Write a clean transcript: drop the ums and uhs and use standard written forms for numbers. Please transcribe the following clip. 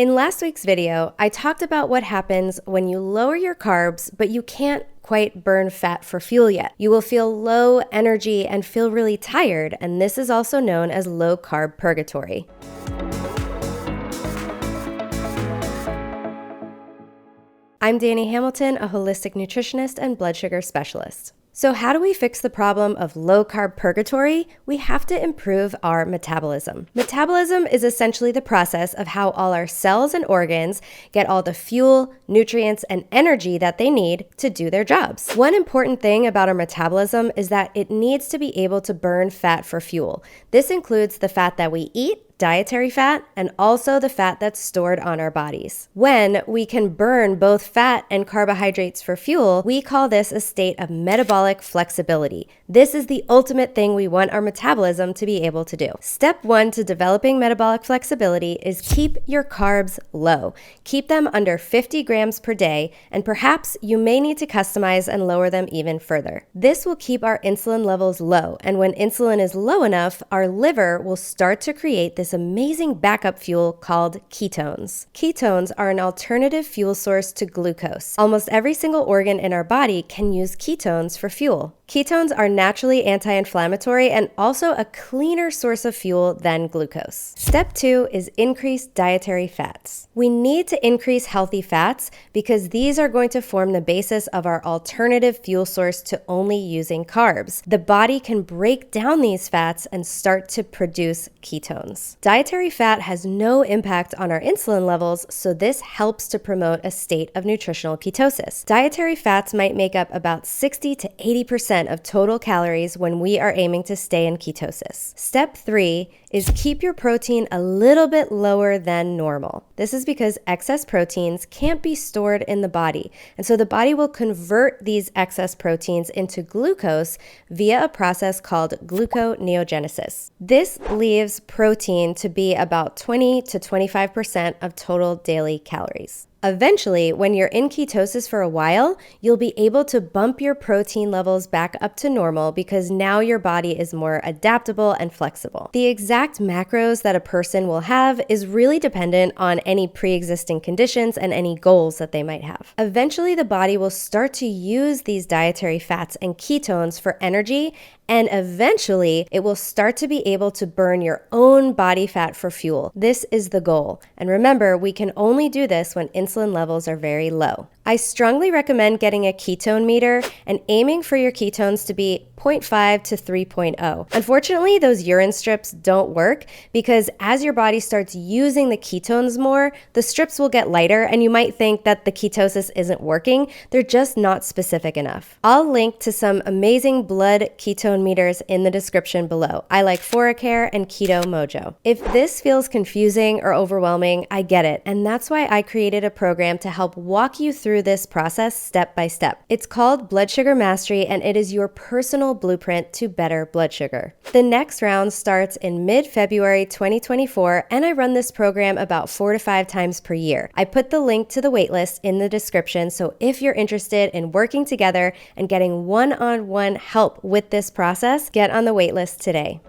In last week's video, I talked about what happens when you lower your carbs, but you can't quite burn fat for fuel yet. You will feel low energy and feel really tired, and this is also known as low carb purgatory. I'm Dani Hamilton, a holistic nutritionist and blood sugar specialist. So how do we fix the problem of low carb purgatory? We have to improve our metabolism. Metabolism is essentially the process of how all our cells and organs get all the fuel, nutrients, and energy that they need to do their jobs. One important thing about our metabolism is that it needs to be able to burn fat for fuel. This includes the fat that we eat, dietary fat, and also the fat that's stored on our bodies. When we can burn both fat and carbohydrates for fuel, we call this a state of metabolic flexibility. This is the ultimate thing we want our metabolism to be able to do. Step 1 to developing metabolic flexibility is keep your carbs low. Keep them under 50 grams per day, and perhaps you may need to customize and lower them even further. This will keep our insulin levels low, and when insulin is low enough, our liver will start to create this amazing backup fuel called ketones. Ketones are an alternative fuel source to glucose. Almost every single organ in our body can use ketones for fuel. Ketones are naturally anti-inflammatory and also a cleaner source of fuel than glucose. Step 2 is increase dietary fats. We need to increase healthy fats because these are going to form the basis of our alternative fuel source to only using carbs. The body can break down these fats and start to produce ketones. Dietary fat has no impact on our insulin levels, so this helps to promote a state of nutritional ketosis. Dietary fats might make up about 60 to 80% of total calories when we are aiming to stay in ketosis. Step 3 is keep your protein a little bit lower than normal. This is because excess proteins can't be stored in the body, and so the body will convert these excess proteins into glucose via a process called gluconeogenesis. This leaves protein to be about 20 to 25% of total daily calories. Eventually, when you're in ketosis for a while, you'll be able to bump your protein levels back up to normal because now your body is more adaptable and flexible. The exact macros that a person will have is really dependent on any pre-existing conditions and any goals that they might have. Eventually, the body will start to use these dietary fats and ketones for energy, and eventually, it will start to be able to burn your own body fat for fuel. This is the goal. And remember, we can only do this when insulin levels are very low. I strongly recommend getting a ketone meter and aiming for your ketones to be 0.5 to 3.0. Unfortunately, those urine strips don't work because as your body starts using the ketones more, the strips will get lighter and you might think that the ketosis isn't working. They're just not specific enough. I'll link to some amazing blood ketone meters in the description below. I like Foracare and Keto Mojo. If this feels confusing or overwhelming, I get it, and that's why I created a program to help walk you through this process step by step. It's called Blood Sugar Mastery, and it is your personal blueprint to better blood sugar. The next round starts in mid-February 2024, and I run this program about 4 to 5 times per year. I put the link to the waitlist in the description, so if you're interested in working together and getting one-on-one help with this process, get on the waitlist today.